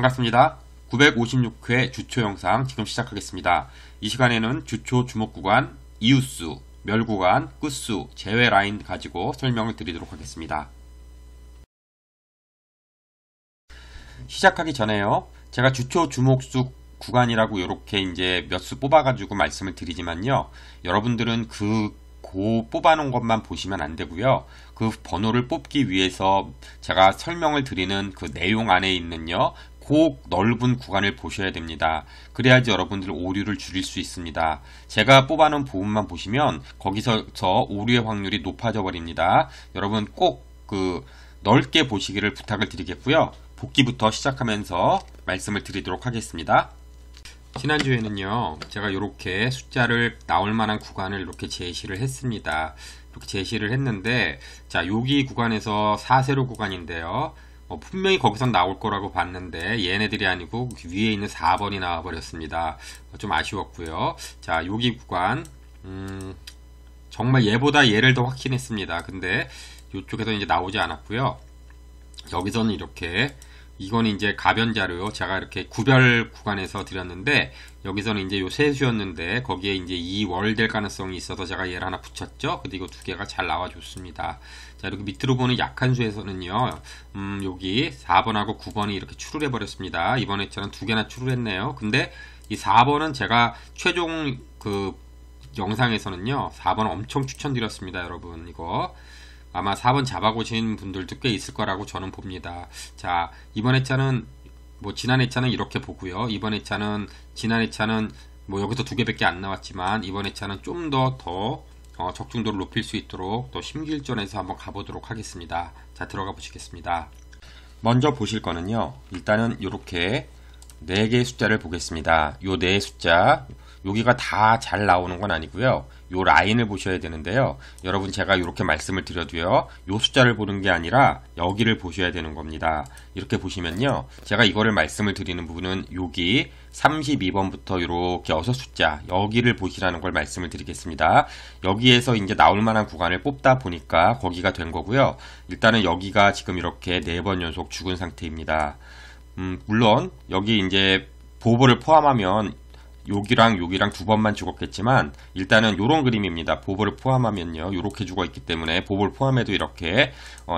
반갑습니다. 956회 주초 영상 지금 시작하겠습니다. 이 시간에는 주초 주목 구간, 이웃수, 멸 구간, 끝수, 제외 라인 가지고 설명을 드리도록 하겠습니다. 시작하기 전에요. 제가 주초 주목수 구간이라고 이렇게 이제 몇 수 뽑아가지고 말씀을 드리지만요. 여러분들은 뽑아놓은 것만 보시면 안 되고요. 그 번호를 뽑기 위해서 제가 설명을 드리는 그 내용 안에 있는요. 그 넓은 구간을 보셔야 됩니다. 그래야지 여러분들 오류를 줄일 수 있습니다. 제가 뽑아놓은 부분만 보시면 거기서 오류의 확률이 높아져 버립니다. 여러분 꼭 넓게 보시기를 부탁을 드리겠고요. 복기부터 시작하면서 말씀을 드리도록 하겠습니다. 지난주에는요, 제가 이렇게 숫자를 나올 만한 구간을 이렇게 제시를 했습니다. 이렇게 제시를 했는데, 자, 여기 구간에서 4세로 구간인데요. 분명히 거기서 나올 거라고 봤는데, 얘네들이 아니고 위에 있는 4번이 나와버렸습니다. 좀 아쉬웠고요. 자, 여기 구간, 정말 얘보다 얘를 더 확신했습니다. 근데 이쪽에서 이제 나오지 않았고요. 여기서는 이렇게, 이건 이제 가변자료요. 제가 이렇게 구별 구간에서 드렸는데, 여기서는 이제 요 세 수였는데, 거기에 이제 2월 될 가능성이 있어서 제가 얘를 하나 붙였죠. 근데 이거 두 개가 잘 나와줬습니다. 자, 이렇게 밑으로 보는 약한 수에서는요, 여기 4번하고 9번이 이렇게 출을해버렸습니다. 이번 회차는 두 개나 출을했네요. 근데 이 4번은 제가 최종 영상에서는요, 4번 엄청 추천드렸습니다, 여러분. 이거. 아마 4번 잡아보신 분들도 꽤 있을 거라고 저는 봅니다. 자, 이번 회차는 지난 회차는 이렇게 보고요. 이번 회차는 지난 회차는 여기서 두 개밖에 안 나왔지만 이번 회차는 좀 더 적중도를 높일 수 있도록 또 심기일전에서 한번 가보도록 하겠습니다. 자, 들어가 보시겠습니다. 먼저 보실 거는요. 일단은 이렇게 4개의 숫자를 보겠습니다. 요 4 숫자, 여기가 다 잘 나오는 건 아니고요. 요 라인을 보셔야 되는데요. 여러분 제가 이렇게 말씀을 드려도요. 요 숫자를 보는 게 아니라 여기를 보셔야 되는 겁니다. 이렇게 보시면요. 제가 이거를 말씀을 드리는 부분은 여기 32번부터 이렇게 6숫자 여기를 보시라는 걸 말씀을 드리겠습니다. 여기에서 이제 나올 만한 구간을 뽑다 보니까 거기가 된 거고요. 일단은 여기가 지금 이렇게 4번 연속 죽은 상태입니다. 물론 여기 이제 보보를 포함하면 여기랑 두 번만 죽었겠지만 일단은 요런 그림입니다. 보보를 포함하면요. 요렇게 죽어 있기 때문에 보보를 포함해도 이렇게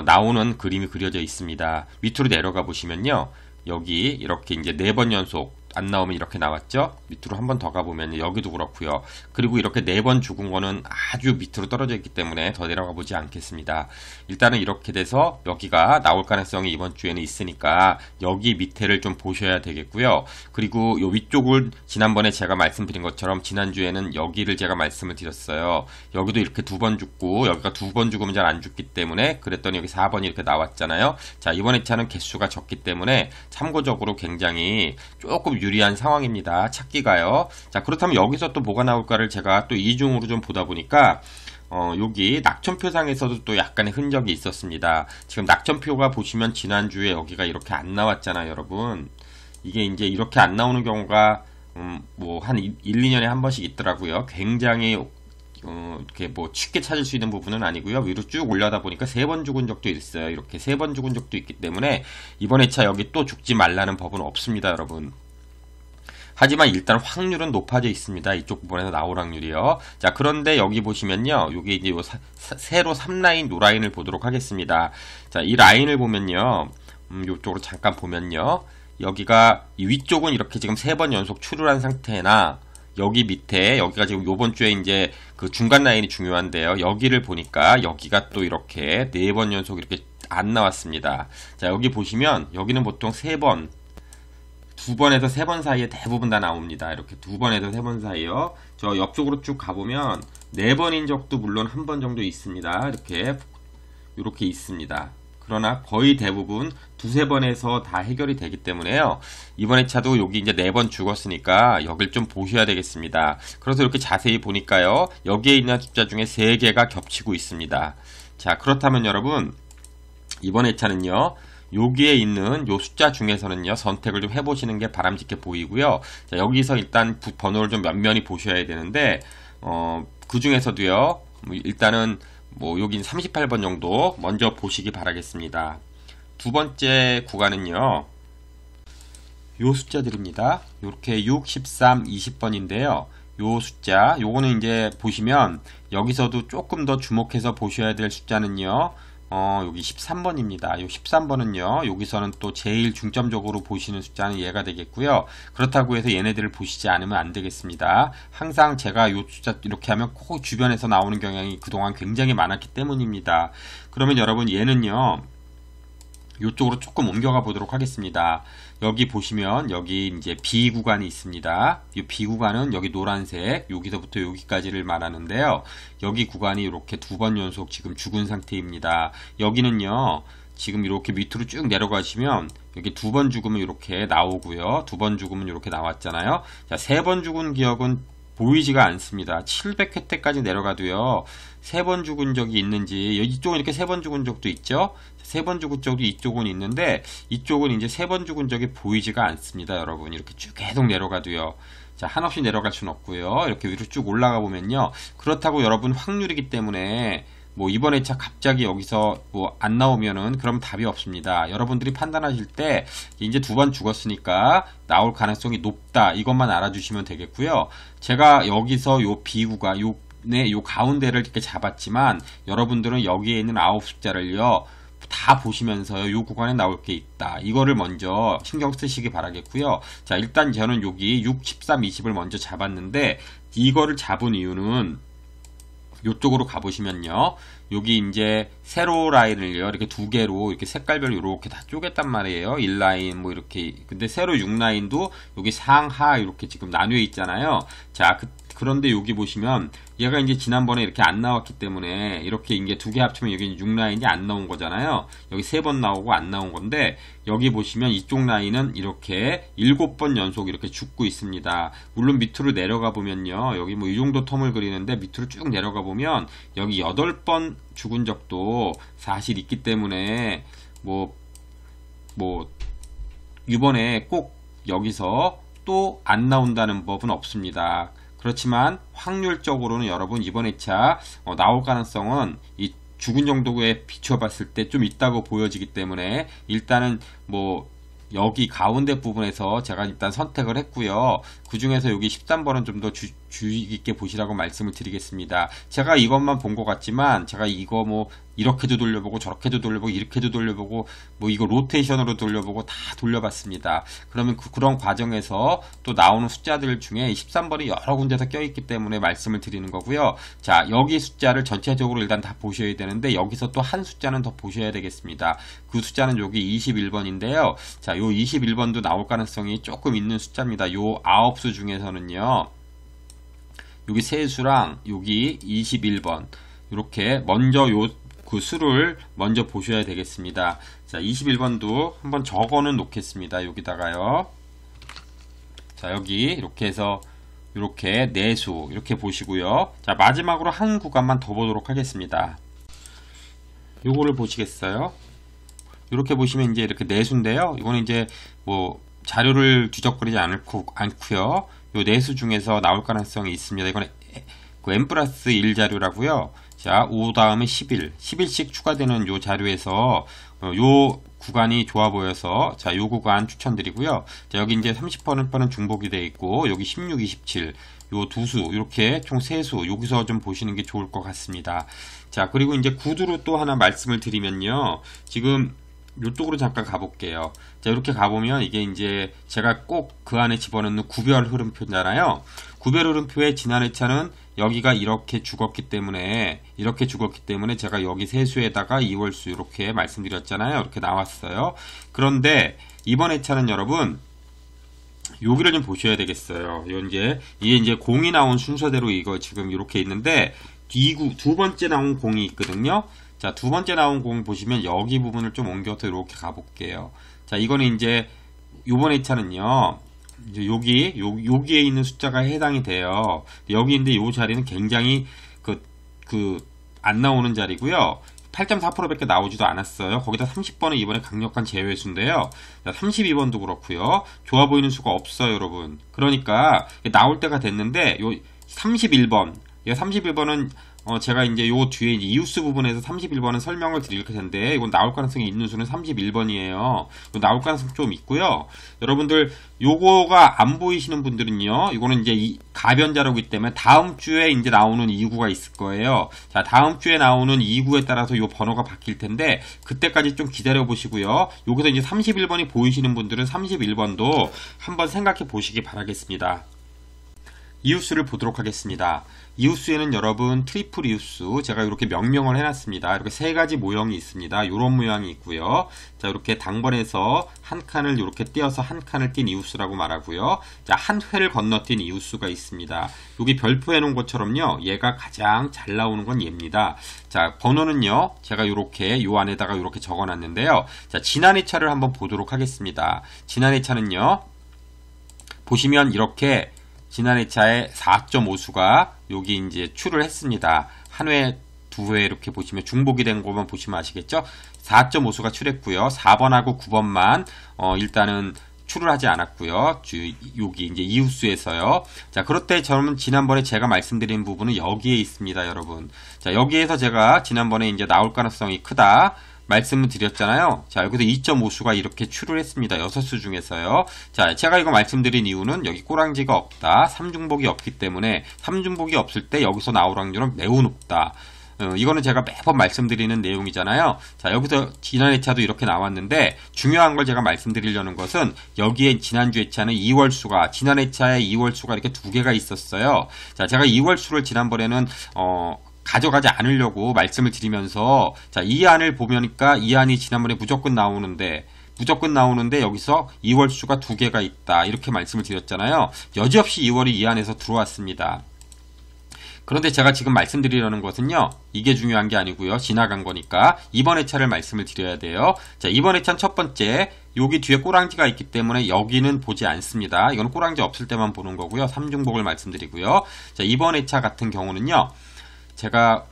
나오는 그림이 그려져 있습니다. 밑으로 내려가 보시면요. 여기 이렇게 이제 4번 연속 안 나오면 이렇게 나왔죠. 밑으로 한 번 더 가보면 여기도 그렇고요. 그리고 이렇게 4번 죽은 거는 아주 밑으로 떨어져 있기 때문에 더 내려가 보지 않겠습니다. 일단은 이렇게 돼서 여기가 나올 가능성이 이번 주에는 있으니까 여기 밑에를 좀 보셔야 되겠고요. 그리고 요 위쪽을 지난번에 제가 말씀드린 것처럼 지난주에는 여기를 제가 말씀을 드렸어요. 여기도 이렇게 2번 죽고 여기가 2번 죽으면 잘 안 죽기 때문에 그랬더니 여기 4번이 이렇게 나왔잖아요. 자, 이번 회차는 개수가 적기 때문에 참고적으로 굉장히 조금 유리한 상황입니다. 찾기가요. 자, 그렇다면 여기서 또 뭐가 나올까를 제가 또 이중으로 좀 보다 보니까 여기 낙천표상에서도 또 약간의 흔적이 있었습니다. 지금 낙천표가 보시면 지난주에 여기가 이렇게 안 나왔잖아요, 여러분. 이게 이제 이렇게 안 나오는 경우가 한 1, 2년에 한 번씩 있더라고요. 굉장히 이렇게 쉽게 찾을 수 있는 부분은 아니고요. 위로 쭉 올려다 보니까 3번 죽은 적도 있어요. 이렇게 3번 죽은 적도 있기 때문에 이번 회차 여기 또 죽지 말라는 법은 없습니다, 여러분. 하지만 일단 확률은 높아져 있습니다. 이쪽 부분에서 나올 확률이요. 자, 그런데 여기 보시면요. 여기 이제 세로 3라인 요 라인을 보도록 하겠습니다. 자, 이 라인을 보면요. 요쪽으로 잠깐 보면요. 여기가 이 위쪽은 이렇게 지금 3번 연속 출혈한 상태나 여기 밑에 여기가 지금 요번 주에 이제 그 중간 라인이 중요한데요. 여기를 보니까 여기가 또 이렇게 4번 연속 이렇게 안 나왔습니다. 자, 여기 보시면 여기는 보통 3번 2번에서 3번 사이에 대부분 다 나옵니다. 이렇게 2번에서 3번 사이요. 저 옆쪽으로 쭉 가보면 4번인 적도 물론 한 번 정도 있습니다. 이렇게 있습니다. 그러나 거의 대부분 2-3번에서 다 해결이 되기 때문에요. 이번 회차도 여기 이제 4번 죽었으니까 여길 좀 보셔야 되겠습니다. 그래서 이렇게 자세히 보니까요. 여기에 있는 숫자 중에 3개가 겹치고 있습니다. 자, 그렇다면 여러분 이번 회차는요. 여기에 있는 요 숫자 중에서는요, 선택을 좀 해보시는 게 바람직해 보이고요. 자, 여기서 일단 번호를 좀 면면히 보셔야 되는데, 그 중에서도요, 일단은 여긴 38번 정도 먼저 보시기 바라겠습니다. 두 번째 구간은요, 요 숫자들입니다. 이렇게 6, 13, 20번인데요. 요 숫자, 요거는 이제 보시면 여기서도 조금 더 주목해서 보셔야 될 숫자는요. 여기 13번입니다. 요 13번은요. 여기서는 또 제일 중점적으로 보시는 숫자는 얘가 되겠고요. 그렇다고 해서 얘네들을 보시지 않으면 안 되겠습니다. 항상 제가 요 숫자 이렇게 하면 꼭 주변에서 나오는 경향이 그동안 굉장히 많았기 때문입니다. 그러면 여러분 얘는요. 이쪽으로 조금 옮겨가 보도록 하겠습니다. 여기 보시면 여기 이제 B 구간이 있습니다. 이 B 구간은 여기 노란색 여기서부터 여기까지를 말하는데요. 여기 구간이 이렇게 두 번 연속 지금 죽은 상태입니다. 여기는요. 지금 이렇게 밑으로 쭉 내려가시면 여기 두 번 죽으면 이렇게 나오고요. 두 번 죽으면 이렇게 나왔잖아요. 자, 세 번 죽은 기억은 보이지가 않습니다. 700회 때까지 내려가도요. 세 번 죽은 적이 있는지 이쪽은 이렇게 세 번 죽은 적도 있죠. 세 번 죽은 적도 이쪽은 있는데 이쪽은 이제 세 번 죽은 적이 보이지가 않습니다. 여러분 이렇게 쭉 계속 내려가도요. 자, 한없이 내려갈 수는 없고요. 이렇게 위로 쭉 올라가 보면요. 그렇다고 여러분 확률이기 때문에 뭐 이번 회차 갑자기 여기서 뭐 안 나오면은 그럼 답이 없습니다. 여러분들이 판단하실 때 이제 두 번 죽었으니까 나올 가능성이 높다. 이것만 알아주시면 되겠고요. 제가 여기서 요 비구가 요 가운데를 이렇게 잡았지만 여러분들은 여기에 있는 9숫자를요. 다 보시면서요. 요 구간에 나올 게 있다. 이거를 먼저 신경 쓰시기 바라겠고요. 자, 일단 저는 여기 6, 13, 20을 먼저 잡았는데 이거를 잡은 이유는 요쪽으로 가보시면요. 여기 이제 세로 라인을요. 이렇게 두 개로 이렇게 색깔별로 이렇게 다 쪼갰단 말이에요. 1라인 뭐 이렇게. 근데 세로 6라인도 여기 상하 이렇게 지금 나뉘어 있잖아요. 자, 그런데 여기 보시면 얘가 이제 지난번에 이렇게 안 나왔기 때문에 이렇게 이제 두 개 합치면 여기 6라인이 안 나온 거잖아요. 여기 세 번 나오고 안 나온 건데 여기 보시면 이쪽 라인은 이렇게 7번 연속 이렇게 죽고 있습니다. 물론 밑으로 내려가 보면요. 여기 뭐 이 정도 텀을 그리는데 밑으로 쭉 내려가 보면 여기 8번 죽은 적도 사실 있기 때문에 뭐 이번에 꼭 여기서 또 안 나온다는 법은 없습니다. 그렇지만 확률적으로는 여러분 이번 회차 나올 가능성은 이 죽은 정도에 비추어 봤을 때 좀 있다고 보여지기 때문에 일단은 뭐 여기 가운데 부분에서 제가 일단 선택을 했고요. 그 중에서 여기 13번은 좀 더 주의 깊게 보시라고 말씀을 드리겠습니다. 제가 이것만 본 것 같지만 제가 이거 뭐 이렇게도 돌려보고 저렇게도 돌려보고 이렇게도 돌려보고 뭐 이거 로테이션으로 돌려보고 다 돌려봤습니다. 그러면 그런 과정에서 또 나오는 숫자들 중에 13번이 여러 군데서 껴있기 때문에 말씀을 드리는 거고요. 자, 여기 숫자를 전체적으로 일단 다 보셔야 되는데 여기서 또 한 숫자는 더 보셔야 되겠습니다. 그 숫자는 여기 21번인데요. 자, 요 21번도 나올 가능성이 조금 있는 숫자입니다. 요 9수 중에서는요. 여기 세 수랑 여기 21번 이렇게 먼저 그 수를 먼저 보셔야 되겠습니다. 자, 21번도 한번 적어는 놓겠습니다. 여기다가요. 자, 여기 이렇게 해서 이렇게 네수 이렇게 보시고요. 자, 마지막으로 한 구간만 더 보도록 하겠습니다. 요거를 보시겠어요? 이렇게 보시면 이제 이렇게 네수인데요. 이거는 이제 뭐 자료를 뒤적거리지 않고요. 요 네수 중에서 나올 가능성이 있습니다. 이건 그 n+1 자료라고요. 자, 5 다음에 11씩 추가되는 요 자료에서 요 구간이 좋아 보여서 자, 요 구간 추천드리고요. 자, 여기 이제 30%는 중복이 되어 있고 여기 16, 27 요 두 수 이렇게 총 세 수 여기서 좀 보시는 게 좋을 것 같습니다. 자, 그리고 이제 구두로 또 하나 말씀을 드리면요. 지금 이쪽으로 잠깐 가볼게요. 자, 이렇게 가보면 이게 이제 제가 꼭 그 안에 집어넣는 구별 흐름표잖아요. 구별 흐름표의 지난 회차는 여기가 이렇게 죽었기 때문에 제가 여기 세수에다가 2월수 이렇게 말씀드렸잖아요. 이렇게 나왔어요. 그런데 이번 회차는 여러분 여기를 좀 보셔야 되겠어요. 이게 이제 공이 나온 순서대로 이거 지금 이렇게 있는데 두 번째 나온 공이 있거든요. 자, 두 번째 나온 공 보시면 여기 부분을 좀 옮겨서 이렇게 가볼게요. 자, 이거는 이제 요번 회차는요. 이제 여기에 있는 숫자가 해당이 돼요. 여기인데 요 자리는 굉장히 안 나오는 자리고요. 8.4%밖에 나오지도 않았어요. 거기다 30번은 이번에 강력한 제외수인데요. 32번도 그렇고요. 좋아 보이는 수가 없어요, 여러분. 그러니까 나올 때가 됐는데 요 31번. 31번은 제가 이제 요 뒤에 이제 이웃수 부분에서 31번은 설명을 드릴 텐데, 이건 나올 가능성이 있는 수는 31번이에요. 나올 가능성 좀 있고요. 여러분들, 요거가 안 보이시는 분들은요, 이거는 이제 가변자로기 때문에 다음 주에 이제 나오는 2구가 있을 거예요. 자, 다음 주에 나오는 2구에 따라서 요 번호가 바뀔 텐데, 그때까지 좀 기다려 보시고요. 여기서 이제 31번이 보이시는 분들은 31번도 한번 생각해 보시기 바라겠습니다. 이웃수를 보도록 하겠습니다. 이웃수에는 여러분 트리플 이웃수 제가 이렇게 명명을 해놨습니다. 이렇게 세 가지 모형이 있습니다. 이런 모양이 있고요. 자, 이렇게 당번에서 한 칸을 이렇게 띄어서 한 칸을 띈 이웃수라고 말하고요. 자, 한 회를 건너뛴 이웃수가 있습니다. 여기 별표해 놓은 것처럼요. 얘가 가장 잘 나오는 건 얘입니다. 자, 번호는요. 제가 이렇게 요 안에다가 이렇게 적어놨는데요. 자, 지난 회차를 한번 보도록 하겠습니다. 지난 회차는요. 보시면 이렇게 지난 회차에 4.5수가 여기 이제 출을 했습니다. 한 회, 두 회 이렇게 보시면 중복이 된 것만 보시면 아시겠죠? 4.5수가 출했고요. 4번하고 9번만 일단은 출을 하지 않았고요. 여기 이제 이웃수에서요. 자, 그렇대 저는 지난번에 제가 말씀드린 부분은 여기에 있습니다, 여러분. 자, 여기에서 제가 지난번에 이제 나올 가능성이 크다. 말씀을 드렸잖아요. 자, 여기서 2.5수가 이렇게 출을 했습니다. 6수 중에서요. 자, 제가 이거 말씀드린 이유는 여기 꼬랑지가 없다. 3중복이 없기 때문에 3중복이 없을 때 여기서 나올 확률은 매우 높다. 이거는 제가 매번 말씀드리는 내용이잖아요. 자, 여기서 지난 회차도 이렇게 나왔는데 중요한 걸 제가 말씀드리려는 것은 여기에 지난주 회차는 2월수가 지난 회차에 2월수가 이렇게 두 개가 있었어요. 자, 제가 2월수를 지난번에는 가져가지 않으려고 말씀을 드리면서 자, 이 안을 보니까 이 안이 지난번에 무조건 나오는데 여기서 2월수가 두 개가 있다 이렇게 말씀을 드렸잖아요. 여지없이 2월이 이 안에서 들어왔습니다. 그런데 제가 지금 말씀드리려는 것은요, 이게 중요한 게 아니고요, 지나간 거니까 이번 회차를 말씀을 드려야 돼요. 자, 이번 회차는 첫 번째, 여기 뒤에 꼬랑지가 있기 때문에 여기는 보지 않습니다. 이건 꼬랑지 없을 때만 보는 거고요. 3중복을 말씀드리고요. 자, 이번 회차 같은 경우는요, 제가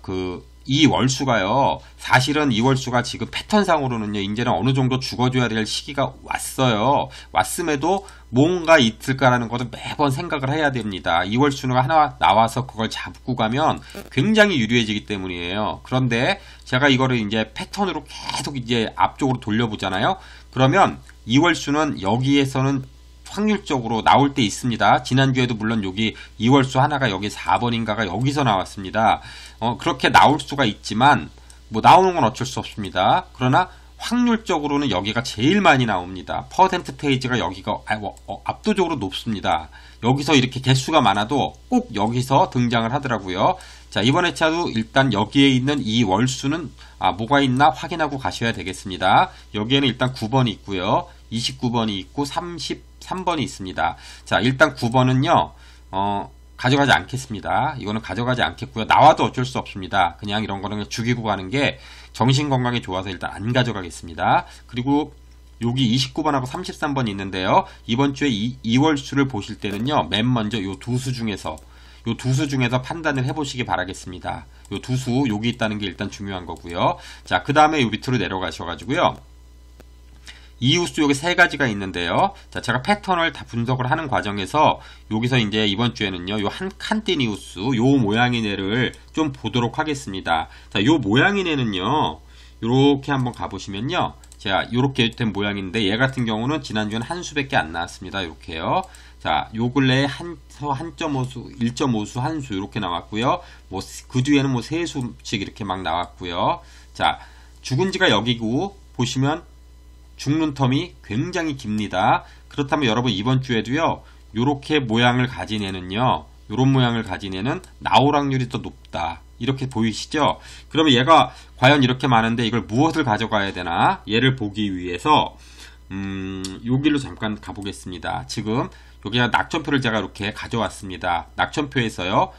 이 월수가요, 사실은 이 월수가 지금 패턴상으로는요, 이제는 어느 정도 죽어줘야 될 시기가 왔어요. 왔음에도 뭔가 있을까라는 것을 매번 생각을 해야 됩니다. 이 월수가 하나 나와서 그걸 잡고 가면 굉장히 유리해지기 때문이에요. 그런데 제가 이거를 이제 패턴으로 계속 이제 앞쪽으로 돌려보잖아요. 그러면 이 월수는 여기에서는 확률적으로 나올 때 있습니다. 지난주에도 물론 여기 2월수 하나가 여기 4번인가가 여기서 나왔습니다. 그렇게 나올 수가 있지만 뭐 나오는 건 어쩔 수 없습니다. 그러나 확률적으로는 여기가 제일 많이 나옵니다. 퍼센트테이지가 여기가 압도적으로 높습니다. 여기서 이렇게 개수가 많아도 꼭 여기서 등장을 하더라고요. 자, 이번 회차도 일단 여기에 있는 이 월수는 뭐가 있나 확인하고 가셔야 되겠습니다. 여기에는 일단 9번이 있고요. 29번이 있고 33번이 있습니다. 자, 일단 9번은요. 가져가지 않겠습니다. 이거는 가져가지 않겠고요. 나와도 어쩔 수 없습니다. 그냥 이런 거는 죽이고 가는 게 정신건강에 좋아서 일단 안 가져가겠습니다. 그리고 여기 29번하고 33번이 있는데요. 이번 주에 2월수를 보실 때는요. 맨 먼저 요 두 수 중에서 판단을 해보시기 바라겠습니다. 요 두 수 여기 있다는 게 일단 중요한 거고요. 자, 그 다음에 요 밑으로 내려가셔가지고요. 이웃수 여기 세 가지가 있는데요. 자, 제가 패턴을 다 분석을 하는 과정에서 여기서 이제 이번 주에는요, 요 한 칸 띈 이웃수, 요 모양인 애를 좀 보도록 하겠습니다. 자, 요 모양인 애는요, 요렇게 한번 가보시면요. 자, 요렇게 된 모양인데, 얘 같은 경우는 지난주에는 한 수밖에 안 나왔습니다. 요렇게요. 자, 요 근래에 1.5수, 1.5수, 한 수, 요렇게 나왔고요. 뭐, 그 뒤에는 뭐, 세 수씩 이렇게 막 나왔고요. 자, 죽은 지가 여기고, 보시면, 죽는 텀이 굉장히 깁니다. 그렇다면 여러분 이번 주에도요, 요렇게 모양을 가진 애는요, 요런 모양을 가진 애는 나올 확률이 더 높다. 이렇게 보이시죠? 그러면 얘가 과연 이렇게 많은데 이걸 무엇을 가져가야 되나? 얘를 보기 위해서, 여기로 잠깐 가보겠습니다. 지금, 여기가 낙천표를 제가 이렇게 가져왔습니다. 낙천표에서요,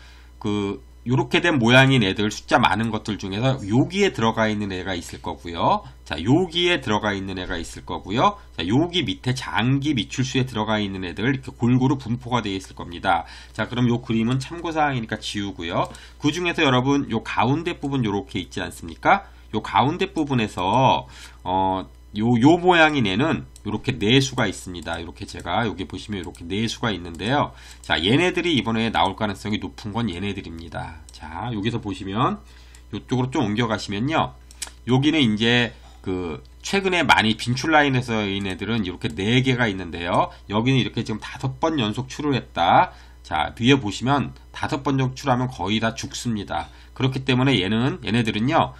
요렇게 된 모양인 애들 숫자 많은 것들 중에서 여기에 들어가 있는 애가 있을 거고요. 자, 여기에 들어가 있는 애가 있을 거고요. 자, 여기 밑에 장기 미출수에 들어가 있는 애들 이렇게 골고루 분포가 되어 있을 겁니다. 자, 그럼 요 그림은 참고사항이니까 지우고요. 그 중에서 여러분 요 가운데 부분 요렇게 있지 않습니까? 요 가운데 부분에서 요 모양인 애는 이렇게 네 수가 있습니다. 이렇게 제가 여기 보시면 이렇게 네 수가 있는데요. 자, 얘네들이 이번에 나올 가능성이 높은 건 얘네들입니다. 자, 여기서 보시면 이쪽으로 좀 옮겨가시면요. 여기는 이제 그 최근에 많이 빈출 라인에서 얘네들은 이렇게 4개가 있는데요. 여기는 이렇게 지금 5번 연속 출을 했다. 자, 위에 보시면 5번 정도 출하면 거의 다 죽습니다. 그렇기 때문에 얘네들은요,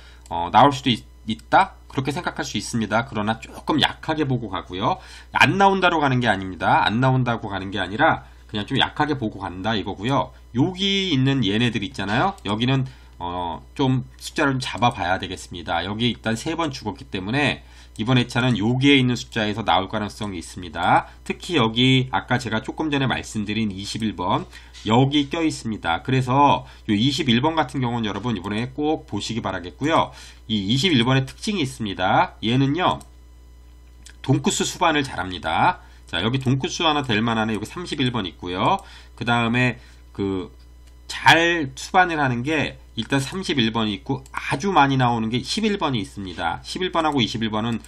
나올 수도 있다? 그렇게 생각할 수 있습니다. 그러나 조금 약하게 보고 가고요. 안 나온다로 가는 게 아닙니다. 안 나온다고 가는 게 아니라 그냥 좀 약하게 보고 간다 이거고요. 여기 있는 얘네들 있잖아요. 여기는 좀 숫자를 좀 잡아봐야 되겠습니다. 여기 일단 3번 죽었기 때문에 이번 회차는 여기에 있는 숫자에서 나올 가능성이 있습니다. 특히 여기 아까 제가 조금 전에 말씀드린 21번 여기 껴 있습니다. 그래서 이 21번 같은 경우는 여러분 이번에 꼭 보시기 바라겠고요. 이 21번의 특징이 있습니다. 얘는요, 동쿠스 수반을 잘합니다. 자, 여기 동쿠스 하나 될 만한 애 여기 31번 있고요. 그 다음에 잘 수반을 하는 게 일단 31번이 있고 아주 많이 나오는 게 11번이 있습니다. 11번하고 21번은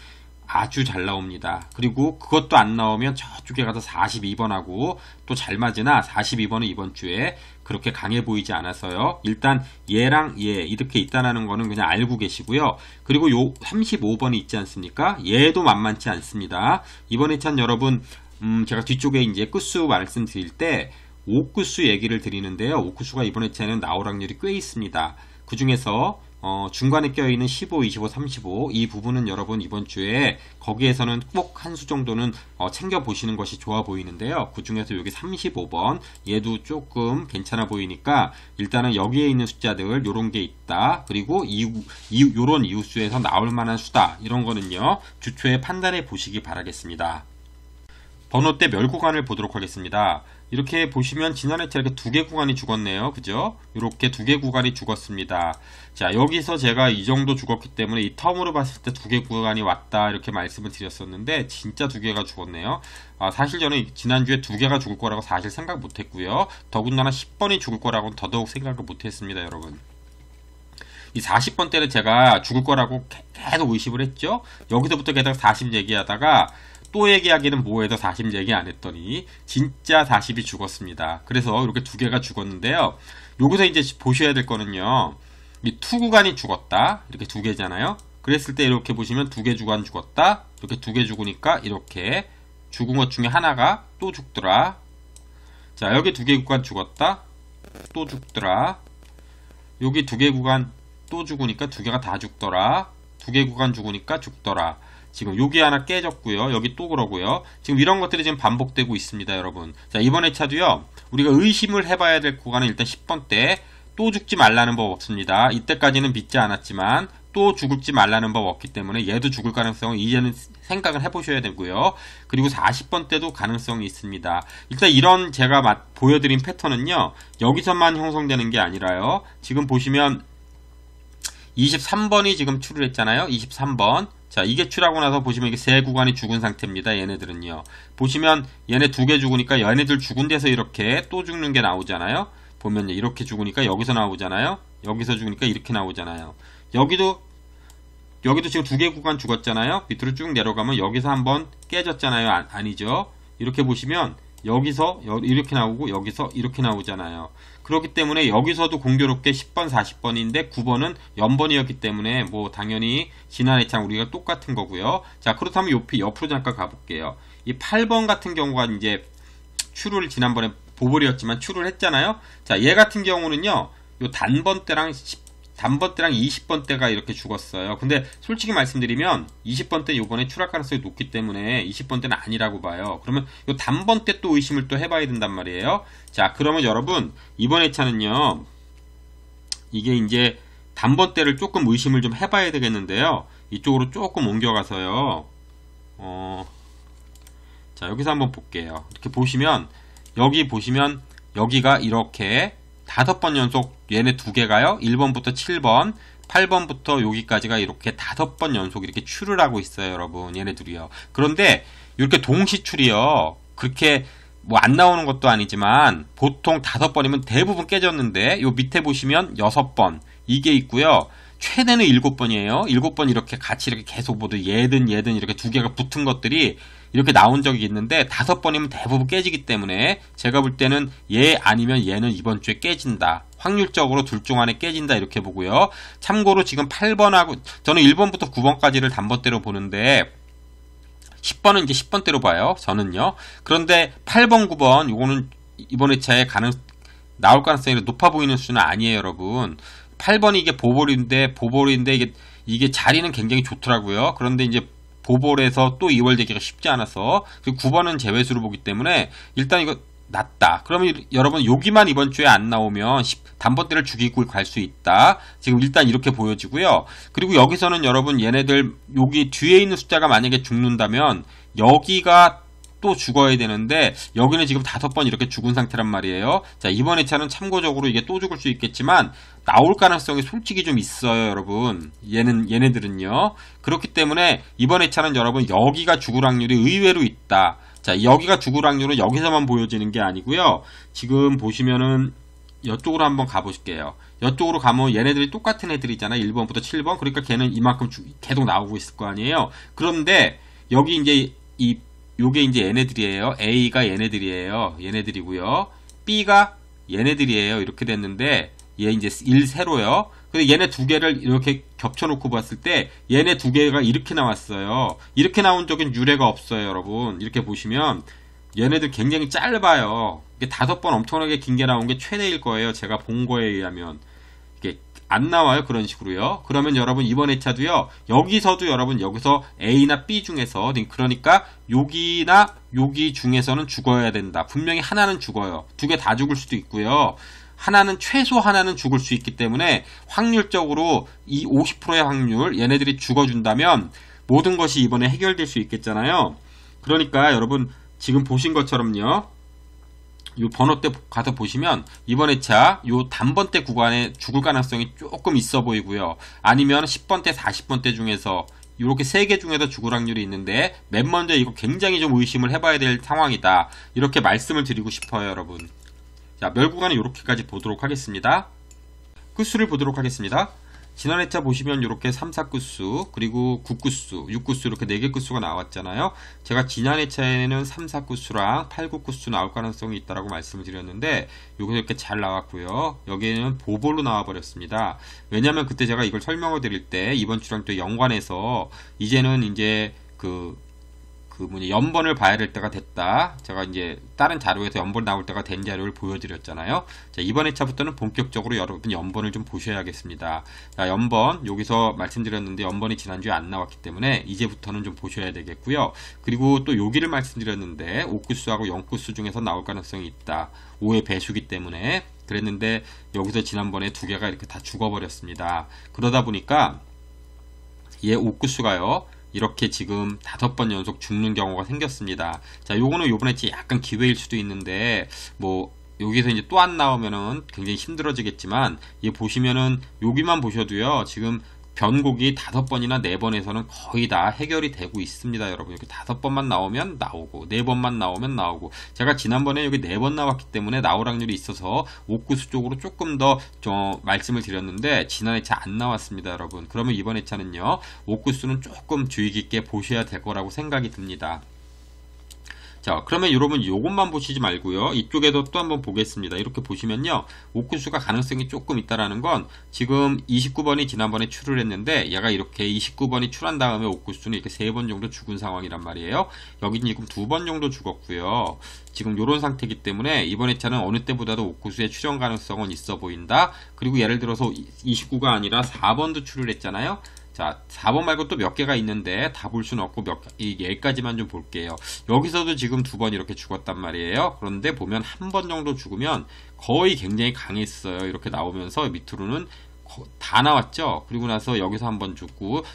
아주 잘 나옵니다. 그리고 그것도 안 나오면 저쪽에 가서 42번하고 또 잘 맞으나 42번은 이번 주에 그렇게 강해 보이지 않아서요. 일단 얘랑 얘 이렇게 있다는 거는 그냥 알고 계시고요. 그리고 요 35번이 있지 않습니까? 얘도 만만치 않습니다. 이번 회차는 여러분 제가 뒤쪽에 이제 끝수 말씀드릴 때 5구수 얘기를 드리는데요. 5구수가 이번 회차에는 나올 확률이 꽤 있습니다. 그 중에서 중간에 껴있는 15, 25, 35 이 부분은 여러분 이번 주에 거기에서는 꼭 한 수 정도는 챙겨보시는 것이 좋아 보이는데요. 그 중에서 여기 35번 얘도 조금 괜찮아 보이니까 일단은 여기에 있는 숫자들 요런 게 있다. 그리고 요런 이웃수에서 나올 만한 수다. 이런 거는요. 주초에 판단해 보시기 바라겠습니다. 번호대 멸 구간을 보도록 하겠습니다. 이렇게 보시면 지난해 이렇게 2개 구간이 죽었네요. 그죠? 이렇게 2개 구간이 죽었습니다. 자, 여기서 제가 이 정도 죽었기 때문에 이 텀으로 봤을 때 2개 구간이 왔다 이렇게 말씀을 드렸었는데 진짜 2개가 죽었네요. 사실 저는 지난주에 2개가 죽을 거라고 사실 생각 못했고요. 더군다나 10번이 죽을 거라고는 더더욱 생각을 못했습니다. 여러분. 이 40번 때는 제가 죽을 거라고 계속 의심을 했죠. 여기서부터 게다가 40 얘기하다가 또 얘기하기는 뭐해서 40 얘기 안 했더니 진짜 40이 죽었습니다. 그래서 이렇게 2개가 죽었는데요. 여기서 이제 보셔야 될 거는요. 이 투 구간이 죽었다. 이렇게 2개잖아요. 그랬을 때 이렇게 보시면 2개 구간 죽었다. 이렇게 2개 죽으니까 이렇게 죽은 것 중에 하나가 또 죽더라. 자, 여기 2개 구간 죽었다. 또 죽더라. 여기 2개 구간 또 죽으니까 2개가 다 죽더라. 2개 구간 죽으니까 죽더라. 지금 여기 하나 깨졌고요. 여기 또 그러고요. 지금 이런 것들이 지금 반복되고 있습니다, 여러분. 자, 이번 회차도요. 우리가 의심을 해봐야 될 구간은 일단 10번 때 또 죽지 말라는 법 없습니다. 이때까지는 믿지 않았지만 또 죽지 말라는 법 없기 때문에 얘도 죽을 가능성은 이제는 생각을 해보셔야 되고요. 그리고 40번 때도 가능성이 있습니다. 일단 이런 제가 보여드린 패턴은요. 여기서만 형성되는 게 아니라요. 지금 보시면 23번이 지금 출을 했잖아요. 23번. 자, 이게 출하고 나서 보시면 이게 3구간이 죽은 상태입니다. 얘네들은요. 보시면 얘네 2개 죽으니까 얘네들 죽은 데서 이렇게 또 죽는 게 나오잖아요. 보면 이렇게 죽으니까 여기서 나오잖아요. 여기서 죽으니까 이렇게 나오잖아요. 여기도 지금 2개 구간 죽었잖아요. 밑으로 쭉 내려가면 여기서 한번 깨졌잖아요. 아니죠. 이렇게 보시면 여기서 이렇게 나오고 여기서 이렇게 나오잖아요. 그렇기 때문에 여기서도 공교롭게 10번, 40번인데 9번은 연번이었기 때문에 뭐 당연히 지난 회차랑 우리가 똑같은 거고요. 자, 그렇다면 옆으로 잠깐 가볼게요. 이 8번 같은 경우가 이제 출을 지난번에 보벌이었지만 출을 했잖아요. 자, 얘 같은 경우는요. 요 단번 때랑 20번 때가 이렇게 죽었어요. 근데 솔직히 말씀드리면 20번 때 요번에 출할 가능성이 높기 때문에 20번 때는 아니라고 봐요. 그러면 요 단번 때 또 의심을 또 해봐야 된단 말이에요. 자, 그러면 여러분 이번 회차는요. 이게 이제 단번 때를 조금 의심을 좀 해봐야 되겠는데요. 이쪽으로 조금 옮겨가서요. 자, 여기서 한번 볼게요. 이렇게 보시면 여기 보시면 여기가 이렇게 5번 연속 얘네 2개가요. 1번부터 7번, 8번부터 여기까지가 이렇게 5번 연속 이렇게 출을 하고 있어요, 여러분. 얘네들이요. 그런데 이렇게 동시 출이요. 그렇게 뭐 안 나오는 것도 아니지만 보통 5번이면 대부분 깨졌는데 요 밑에 보시면 6번 이게 있고요. 최대는 7번이에요. 7번 이렇게 같이 이렇게 계속 모두 얘든 이렇게 두 개가 붙은 것들이 이렇게 나온 적이 있는데 5번이면 대부분 깨지기 때문에 제가 볼 때는 얘 아니면 얘는 이번 주에 깨진다. 확률적으로 둘 중 안에 깨진다 이렇게 보고요. 참고로 지금 8번하고 저는 1번부터 9번까지를 단번대로 보는데 10번은 이제 10번대로 봐요. 저는요. 그런데 8번, 9번 요거는 이번 회차에 나올 가능성이 높아 보이는 수는 아니에요, 여러분. 8번이 이게 보볼인데 이게 자리는 굉장히 좋더라고요. 그런데 이제 보볼에서 또 2월 되기가 쉽지 않아서 그리고 9번은 제외수로 보기 때문에 일단 이거 낮다. 그러면 여러분 여기만 이번 주에 안 나오면 단번대를 죽이고 갈 수 있다. 지금 일단 이렇게 보여지고요. 그리고 여기서는 여러분 얘네들 여기 뒤에 있는 숫자가 만약에 죽는다면 여기가 또 죽어야 되는데 여기는 지금 5번 이렇게 죽은 상태란 말이에요. 자, 이번 회차는 참고적으로 이게 또 죽을 수 있겠지만 나올 가능성이 솔직히 좀 있어요, 여러분. 얘네들은요. 그렇기 때문에 이번 회차는 여러분 여기가 죽을 확률이 의외로 있다. 자, 여기가 죽을 확률은 여기서만 보여지는 게 아니고요. 지금 보시면은 이쪽으로 한번 가보실게요. 이쪽으로 가면 얘네들이 똑같은 애들이잖아. 1번부터 7번. 그러니까 걔는 이만큼 계속 나오고 있을 거 아니에요. 그런데 여기 이제 요게 이제 얘네들이에요. A가 얘네들이고요. B가 얘네들이에요. 이렇게 됐는데 얘 이제 1세로요. 근데 얘네 두 개를 이렇게 겹쳐놓고 봤을 때 얘네 두 개가 이렇게 나왔어요. 이렇게 나온 적은 유례가 없어요, 여러분. 이렇게 보시면 얘네들 굉장히 짧아요. 이게 5번 엄청나게 긴 게 나온 게 최대일 거예요. 제가 본 거에 의하면. 이게 안 나와요. 그런 식으로요. 그러면 여러분 이번 회차도요. 여기서도 여러분 여기서 A나 B 중에서 그러니까 여기나 여기 중에서는 죽어야 된다. 분명히 하나는 죽어요. 두 개 다 죽을 수도 있고요. 최소 하나는 죽을 수 있기 때문에 확률적으로 이 50%의 확률 얘네들이 죽어준다면 모든 것이 이번에 해결될 수 있겠잖아요. 그러니까 여러분 지금 보신 것처럼요. 요 번호대 가서 보시면 이번 회차 요 단번대 구간에 죽을 가능성이 조금 있어 보이고요. 아니면 10번대, 40번대 중에서 이렇게 3개 중에서 죽을 확률이 있는데 맨 먼저 이거 굉장히 좀 의심을 해봐야 될 상황이다. 이렇게 말씀을 드리고 싶어요, 여러분. 자, 멸구간은 이렇게까지 보도록 하겠습니다. 끝수를 보도록 하겠습니다. 지난 회차 보시면 이렇게 3, 4끝수, 그리고 9끝수, 6끝수 이렇게 4개 끝수가 나왔잖아요. 제가 지난 회차에는 3, 4끝수랑 8, 9끝수 나올 가능성이 있다고 말씀을 드렸는데 요거 이렇게 잘 나왔고요. 여기에는 보볼로 나와버렸습니다. 왜냐면 그때 제가 이걸 설명을 드릴 때 이번 주랑 또 연관해서 이제는 이제 연번을 봐야 될 때가 됐다. 제가 이제 다른 자료에서 연번 나올 때가 된 자료를 보여드렸잖아요. 자, 이번 회차부터는 본격적으로 여러분 연번을 좀 보셔야겠습니다. 자, 연번 여기서 말씀드렸는데 연번이 지난주에 안 나왔기 때문에 이제부터는 좀 보셔야 되겠고요. 그리고 또 여기를 말씀드렸는데 5구수하고 0구수 중에서 나올 가능성이 있다. 5의 배수기 때문에 그랬는데 여기서 지난번에 두 개가 이렇게 다 죽어버렸습니다. 그러다 보니까 얘 5구수가요. 이렇게 지금 5번 연속 죽는 경우가 생겼습니다. 자, 요거는 요번에 약간 기회일 수도 있는데, 여기서 이제 또 안 나오면은 굉장히 힘들어지겠지만, 얘 보시면은, 여기만 보셔도요, 지금 변곡이 5번이나 4번에서는 거의 다 해결이 되고 있습니다, 여러분. 이렇게 5번만 나오면 나오고, 4번만 나오면 나오고. 제가 지난번에 여기 4번 나왔기 때문에 나올 확률이 있어서, 옥구수 쪽으로 조금 더 말씀을 드렸는데, 지난 회차 안 나왔습니다, 여러분. 그러면 이번 회차는요, 옥구수는 조금 주의 깊게 보셔야 될 거라고 생각이 듭니다. 자, 그러면 여러분 요것만 보시지 말고요. 이쪽에도 또 한번 보겠습니다. 이렇게 보시면요. 옥구수가 가능성이 조금 있다라는 건 지금 29번이 지난번에 출을 했는데 얘가 이렇게 29번이 출한 다음에 옥구수는 이렇게 3번 정도 죽은 상황이란 말이에요. 여기는 지금 2번 정도 죽었고요. 지금 요런 상태이기 때문에 이번 회차는 어느 때보다도 옥구수의 출현 가능성은 있어 보인다. 그리고 예를 들어서 29가 아니라 4번도 출을 했잖아요. 자, 4번 말고 또 몇 개가 있는데 다 볼 수는 없고 얘까지만 좀 볼게요. 여기서도 지금 2번 이렇게 죽었단 말이에요. 그런데 보면 한 번 정도 죽으면 거의 굉장히 강했어요. 이렇게 나오면서 밑으로는 다 나왔죠. 그리고 나서 여기서 한 번 죽고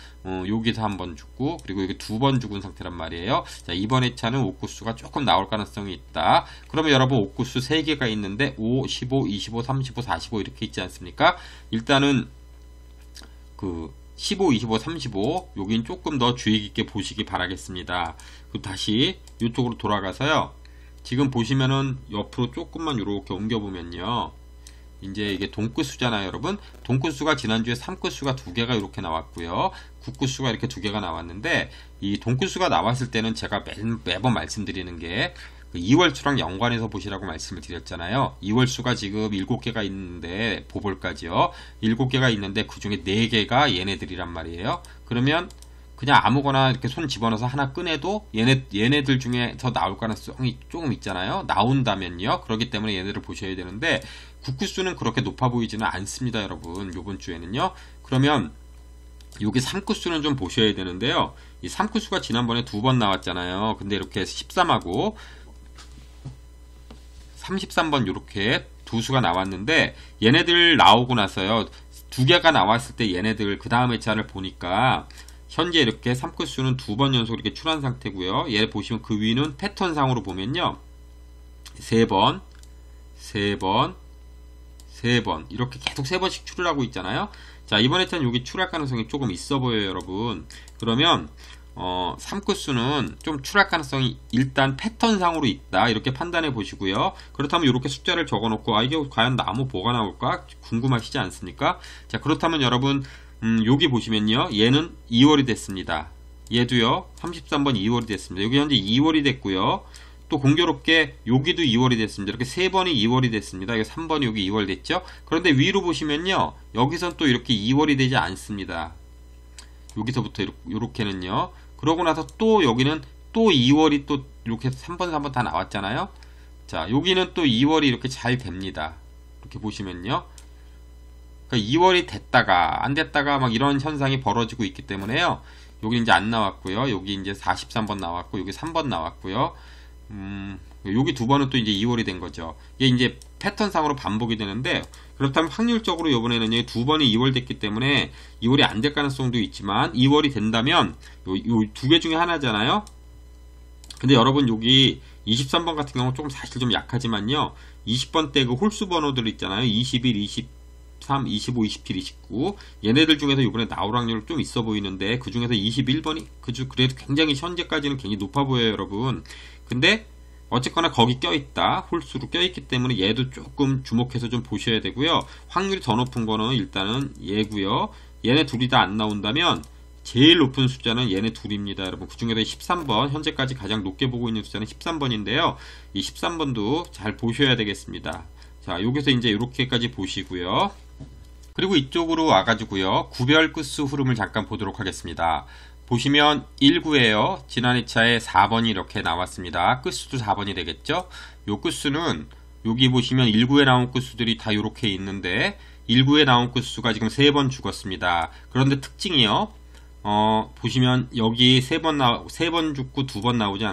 여기서 한 번 죽고 그리고 여기 2번 죽은 상태란 말이에요. 자, 이번 회차는 옥구수가 조금 나올 가능성이 있다. 그러면 여러분 옥구수 3개가 있는데 5, 15, 25, 35, 45 이렇게 있지 않습니까? 일단은 15, 25, 35 여긴 조금 더 주의 깊게 보시기 바라겠습니다. 그리고 다시 이쪽으로 돌아가서요. 지금 보시면은 옆으로 조금만 이렇게 옮겨보면요. 이제 이게 동끝수잖아요, 여러분. 동끝수가 지난주에 3끝수가 2개가 이렇게 나왔고요. 9끝수가 이렇게 2개가 나왔는데, 이 동끝수가 나왔을 때는 제가 매번 말씀드리는 게, 2월수랑 연관해서 보시라고 말씀을 드렸잖아요. 2월수가 지금 7개가 있는데, 보볼까지요. 7개가 있는데, 그 중에 4개가 얘네들이란 말이에요. 그러면, 그냥 아무거나 이렇게 손 집어넣어서 하나 꺼내도 얘네들 중에 더 나올 가능성이 조금 있잖아요. 나온다면요. 그렇기 때문에 얘네를 보셔야 되는데, 국구수는 그렇게 높아 보이지는 않습니다, 여러분. 요번 주에는요. 그러면 여기 3구수는 좀 보셔야 되는데요. 이 3구수가 지난번에 2번 나왔잖아요. 근데 이렇게 13하고 33번 이렇게 두 수가 나왔는데, 얘네들 나오고 나서요. 2개가 나왔을 때 얘네들 그 다음 회차를 보니까 현재 이렇게 3끝수는 2번 연속 이렇게 출한 상태고요. 얘 보시면 그 위는 패턴상으로 보면요. 3번, 3번, 3번 이렇게 계속 3번씩 출을 하고 있잖아요. 자, 이번 회차는 여기 출할 가능성이 조금 있어 보여요, 여러분. 그러면 3끝수는 좀 출할 가능성이 일단 패턴상으로 있다, 이렇게 판단해 보시고요. 그렇다면 이렇게 숫자를 적어 놓고, 이게 과연 나무 뭐가 나올까 궁금하시지 않습니까? 자, 그렇다면 여러분, 여기 보시면요. 얘는 2월이 됐습니다. 얘도요. 33번 2월이 됐습니다. 여기 현재 2월이 됐고요. 또 공교롭게 여기도 2월이 됐습니다. 이렇게 3번이 2월이 됐습니다. 여기 3번이 여기 2월 됐죠. 그런데 위로 보시면요. 여기선 또 이렇게 2월이 되지 않습니다. 여기서부터 이렇게는요. 그러고 나서 또 여기는 또 2월이 또 이렇게 3번, 3번 다 나왔잖아요. 자, 여기는 또 2월이 이렇게 잘 됩니다. 이렇게 보시면요. 그러니까 2월이 됐다가 안 됐다가 막 이런 현상이 벌어지고 있기 때문에요. 여기 이제 안 나왔고요. 여기 이제 43번 나왔고, 여기 3번 나왔고요. 여기 2번은 또 이제 2월이 된 거죠. 이게 이제 패턴상으로 반복이 되는데, 그렇다면 확률적으로 이번에는 2번이 2월 됐기 때문에 2월이 안 될 가능성도 있지만, 2월이 된다면 요 2개 중에 하나잖아요. 근데 여러분, 여기 23번 같은 경우 조금 사실 좀 약하지만요. 20번 때 그 홀수 번호들 있잖아요. 21, 23, 25, 27, 29. 얘네들 중에서 이번에 나올 확률 좀 있어 보이는데, 그 중에서 21번이 그래도 굉장히 현재까지는 굉장히 높아 보여요, 여러분. 근데 어쨌거나 거기 껴있다, 홀수로 껴있기 때문에 얘도 조금 주목해서 좀 보셔야 되고요. 확률이 더 높은 거는 일단은 얘고요. 얘네 둘이 다 안 나온다면 제일 높은 숫자는 얘네 둘입니다, 여러분. 그 중에서 13번, 현재까지 가장 높게 보고 있는 숫자는 13번인데요. 이 13번도 잘 보셔야 되겠습니다. 자, 여기서 이제 이렇게까지 보시고요. 그리고 이쪽으로 와가지고요. 구별 끝수 흐름을 잠깐 보도록 하겠습니다. 보시면 1구에요. 지난 회차에 4번이 이렇게 나왔습니다. 끝수도 4번이 되겠죠? 요 끝수는 여기 보시면 1구에 나온 끝수들이 다 이렇게 있는데, 1구에 나온 끝수가 지금 3번 죽었습니다. 그런데 특징이요. 보시면 여기 3번 죽고 2번 나오지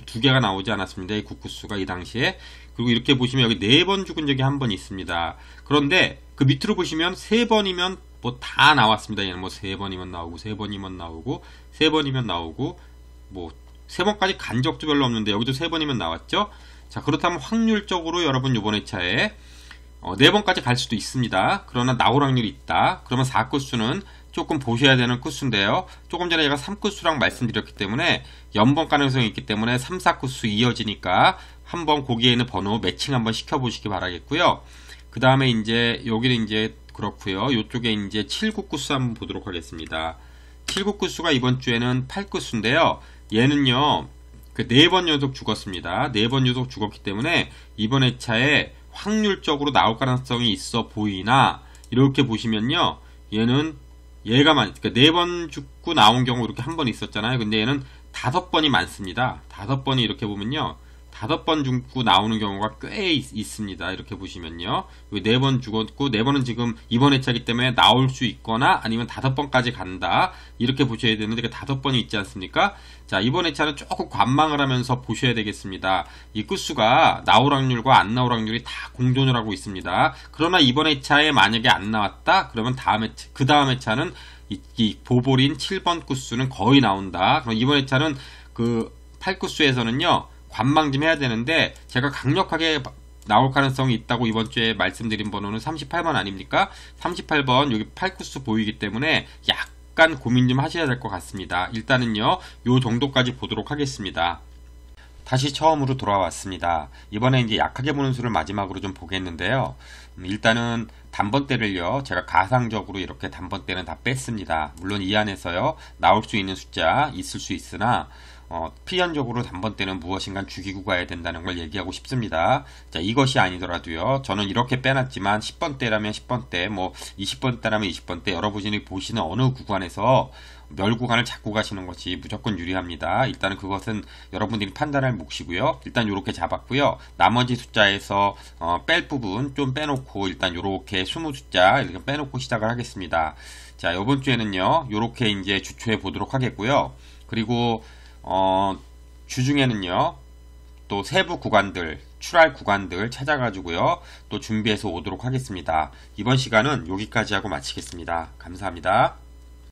두 개가 나오지 않았습니다. 이 국구수가 이 당시에. 그리고 이렇게 보시면 여기 4번 죽은 적이 한 번 있습니다. 그런데 그 밑으로 보시면 3번이면 뭐 다 나왔습니다. 얘는 뭐 3번이면 나오고, 3번이면 나오고, 3번이면 나오고, 뭐 3번까지 간 적도 별로 없는데 여기도 3번이면 나왔죠. 자, 그렇다면 확률적으로 여러분 요번 회차에 4번까지 갈 수도 있습니다. 그러나 나올 확률이 있다. 그러면 4끝수는 조금 보셔야 되는 끝수인데요. 조금 전에 제가 3끝수랑 말씀드렸기 때문에 연번 가능성이 있기 때문에 3, 4끝수 이어지니까 한번 거기에 있는 번호 매칭 한번 시켜보시기 바라겠고요. 그 다음에 이제 여기는 이제 그렇고요. 이쪽에 이제 7구구수 한번 보도록 하겠습니다. 7구구수가 이번 주에는 8구수인데요. 얘는요, 그 4번 연속 죽었습니다. 4번 연속 죽었기 때문에 이번 회차에 확률적으로 나올 가능성이 있어 보이나, 이렇게 보시면요. 얘가 그러니까 4번 죽고 나온 경우 이렇게 한 번 있었잖아요. 근데 얘는 5번이 많습니다. 5번이 이렇게 보면요. 5번 죽고 나오는 경우가 꽤 있습니다. 이렇게 보시면요. 4번 죽었고, 4번은 지금 이번 회차이기 때문에 나올 수 있거나 아니면 5번까지 간다. 이렇게 보셔야 되는데, 그 5번이 있지 않습니까? 자, 이번 회차는 조금 관망을 하면서 보셔야 되겠습니다. 이 끝수가 나올 확률과 안 나올 확률이 다 공존을 하고 있습니다. 그러나 이번 회차에 만약에 안 나왔다? 그러면 그 다음 회차는 이 보볼인 7번 끝수는 거의 나온다. 그럼 이번 회차는 그 8끝수에서는요. 관망 좀 해야 되는데, 제가 강력하게 나올 가능성이 있다고 이번 주에 말씀드린 번호는 38번 아닙니까? 38번 여기 8구수 보이기 때문에 약간 고민 좀 하셔야 될 것 같습니다. 일단은요, 요 정도까지 보도록 하겠습니다. 다시 처음으로 돌아왔습니다. 이번에 이제 약하게 보는 수를 마지막으로 좀 보겠는데요. 일단은 단번대를요, 제가 가상적으로 이렇게 단번대는 다 뺐습니다. 물론 이 안에서요, 나올 수 있는 숫자 있을 수 있으나, 필연적으로 단번대는 무엇인가 죽이고 가야 된다는 걸 얘기하고 싶습니다. 자, 이것이 아니더라도요, 저는 이렇게 빼놨지만 10번대라면 10번대, 뭐 20번대라면 20번대, 여러분이 보시는 어느 구간에서 멸 구간을 잡고 가시는 것이 무조건 유리합니다. 일단은 그것은 여러분들이 판단할 몫이고요. 일단 이렇게 잡았고요. 나머지 숫자에서 뺄 부분 좀 빼놓고 일단 이렇게 20숫자 이렇게 빼놓고 시작을 하겠습니다. 자, 이번 주에는요. 이렇게 이제 주초해 보도록 하겠고요. 그리고 주중에는요. 또 세부 구간들, 출할 구간들 찾아가지고요. 또 준비해서 오도록 하겠습니다. 이번 시간은 여기까지 하고 마치겠습니다. 감사합니다.